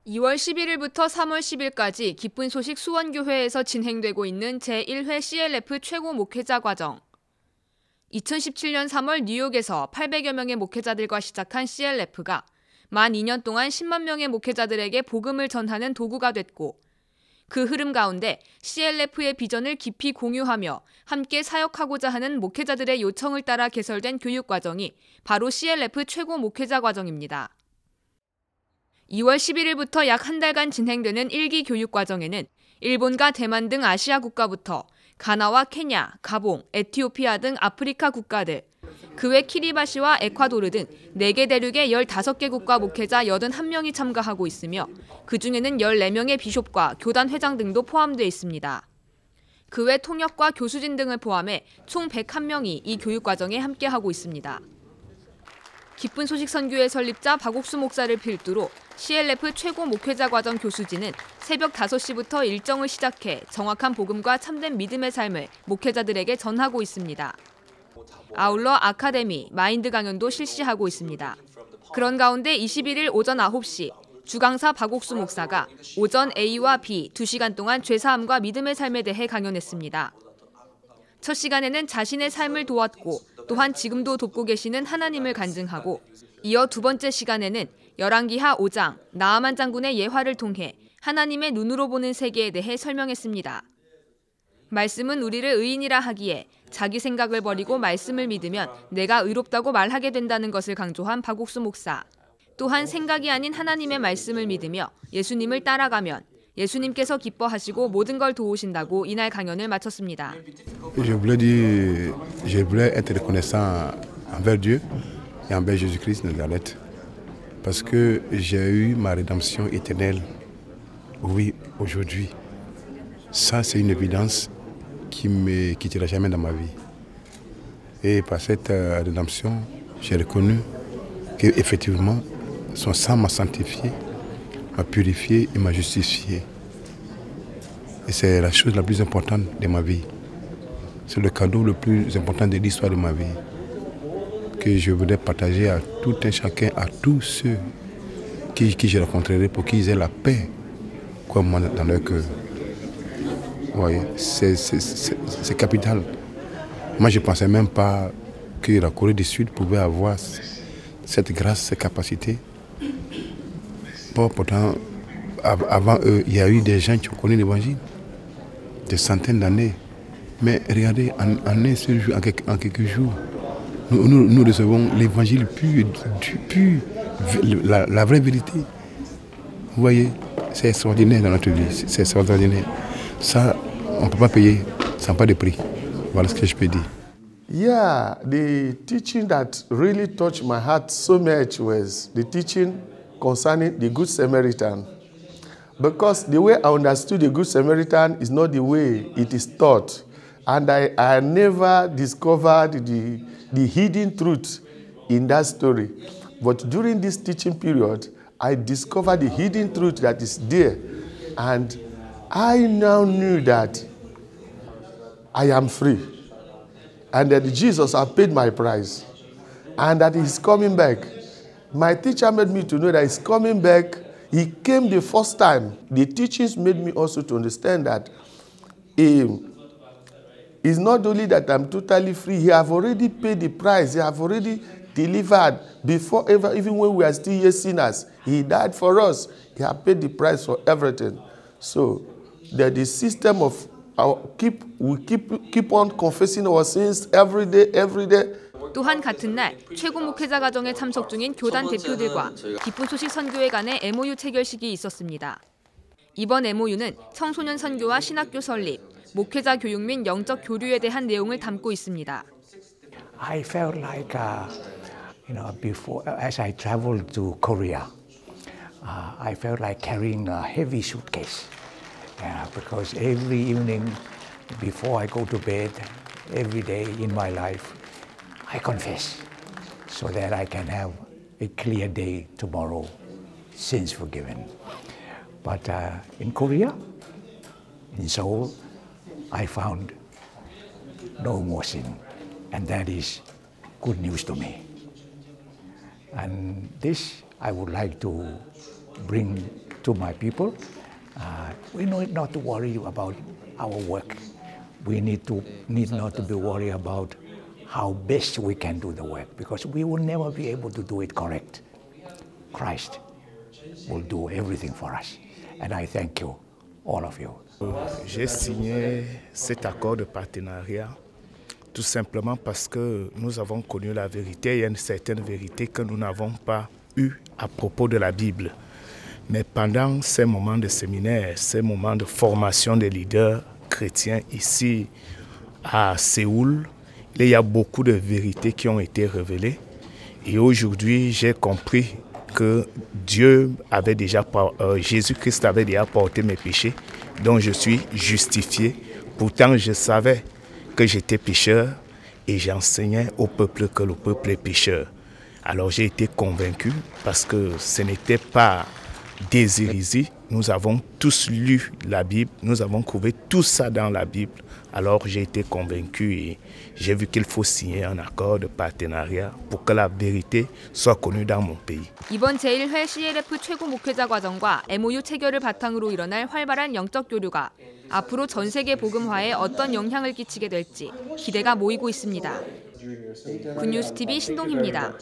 2월 11일부터 3월 10일까지 기쁜 소식 수원교회에서 진행되고 있는 제1회 CLF 최고 목회자 과정. 2017년 3월 뉴욕에서 800여 명의 목회자들과 시작한 CLF가 만 2년 동안 10만 명의 목회자들에게 복음을 전하는 도구가 됐고, 그 흐름 가운데 CLF의 비전을 깊이 공유하며 함께 사역하고자 하는 목회자들의 요청을 따라 개설된 교육과정이 바로 CLF 최고 목회자 과정입니다. 2월 11일부터 약 한 달간 진행되는 1기 교육과정에는 일본과 대만 등 아시아 국가부터 가나와 케냐, 가봉, 에티오피아 등 아프리카 국가들, 그 외 키리바시와 에콰도르 등 4개 대륙의 15개 국가 목회자 81명이 참가하고 있으며 그중에는 14명의 비숍과 교단 회장 등도 포함되어 있습니다. 그 외 통역과 교수진 등을 포함해 총 101명이 이 교육과정에 함께하고 있습니다. 기쁜 소식 선교회 설립자 박옥수 목사를 필두로 CLF 최고 목회자 과정 교수진은 새벽 5시부터 일정을 시작해 정확한 복음과 참된 믿음의 삶을 목회자들에게 전하고 있습니다. 아울러 아카데미, 마인드 강연도 실시하고 있습니다. 그런 가운데 21일 오전 9시 주강사 박옥수 목사가 오전 A와 B 2시간 동안 죄사함과 믿음의 삶에 대해 강연했습니다. 첫 시간에는 자신의 삶을 도왔고 또한 지금도 돕고 계시는 하나님을 간증하고, 이어 두 번째 시간에는 열왕기하 5장 나아만 장군의 예화를 통해 하나님의 눈으로 보는 세계에 대해 설명했습니다. 말씀은 우리를 의인이라 하기에 자기 생각을 버리고 말씀을 믿으면 내가 의롭다고 말하게 된다는 것을 강조한 박옥수 목사. 또한 생각이 아닌 하나님의 말씀을 믿으며 예수님을 따라가면 예수님께서 기뻐하시고 모든 걸 도우신다고 이날 강연을 마쳤습니다. Je voulais être reconnaissant envers Dieu et envers Jésus-Christ de Nazareth parce que j'ai eu ma rédemption éternelle. Oui, aujourd'hui. Ça, c'est une évidence qui ne me quittera jamais dans ma vie. Et par cette rédemption, j'ai reconnu qu'effectivement, son sang m'a sanctifié, m'a purifié et m'a justifié. Et c'est la chose la plus importante de ma vie. C'est le cadeau le plus important de l'histoire de ma vie que je voudrais partager à tout un chacun, à tous ceux qui je rencontrerai pour qu'ils aient la paix comme moi dans leur cœur. Ouais, c'est capital. Moi, je ne pensais même pas que la Corée du Sud pouvait avoir cette grâce, cette capacité. Bon, pourtant, avant eux, il y a eu des gens qui ont connu l'Évangile, des centaines d'années. Mais regardez, en un seul jour, en quelques jours, nous recevons l'Évangile pur, la vraie vérité. Vous voyez, c'est extraordinaire dans notre vie, c'est extraordinaire. Ça, on ne peut pas payer, ça n'a pas de prix. Voilà ce que je peux dire. Yeah, the teaching that really touched my heart so much was the teaching concerning the Good Samaritan. Because the way I understood the Good Samaritan is not the way it is taught. And I never discovered the hidden truth in that story. But during this teaching period, I discovered the hidden truth that is there. And I now knew that I am free. And that Jesus has paid my price. And that he's coming back. My teacher made me to know that he's coming back. He came the first time. The teachings made me also to understand that it's not only that I'm totally free. He have already paid the price. He have already delivered before even when we are still yet sinners. He died for us. He has paid the price for everything. So that the system of we keep on confessing our sins every day. 또한 같은 날 최고 목회자 과정에 참석 중인 교단 대표들과 기쁜 소식 선교회 간의 MOU 체결식이 있었습니다. 이번 MOU는 청소년 선교와 신학교 설립, 목회자 교육 및 영적 교류에 대한 내용을 담고 있습니다. I felt like, before as I traveled to Korea, I felt like carrying a heavy suitcase. Because every evening before I go to bed, every day in my life, I confess so that I can have a clear day tomorrow, sins forgiven. But in Korea, in Seoul, I found no more sin, and that is good news to me. And this I would like to bring to my people, we need not to worry about our work. We need not to be worried about how best we can do the work, because we will never be able to do it correct. Christ will do everything for us. And I thank you, all of you. J'ai signé cet accord de partenariat tout simplement parce que nous avons connu la vérité. Il y a une certaine vérité que nous n'avons pas eue à propos de la Bible. Mais pendant ces moments de séminaire, ces moments de formation des leaders chrétiens ici à Séoul, il y a beaucoup de vérités qui ont été révélées. Et aujourd'hui, j'ai compris que Jésus-Christ avait déjà porté mes péchés, donc je suis justifié. Pourtant, je savais que j'étais pécheur et j'enseignais au peuple que le peuple est pécheur. Alors j'ai été convaincu parce que ce n'était pas des hérésies. Nous avons tous lu la Bible, nous avons trouvé tout ça dans la Bible. Alors j'ai été convaincu et j'ai vu qu'il faut signer un accord de partenariat pour que la vérité soit connue dans mon pays. 이번 제1회 CLF 최고 목회자 과정과 MOU 체결을 바탕으로 일어날 활발한 영적 교류가 앞으로 전 세계 복음화에 어떤 영향을 끼치게 될지 기대가 모이고 있습니다. 굿뉴스TV 신동희입니다.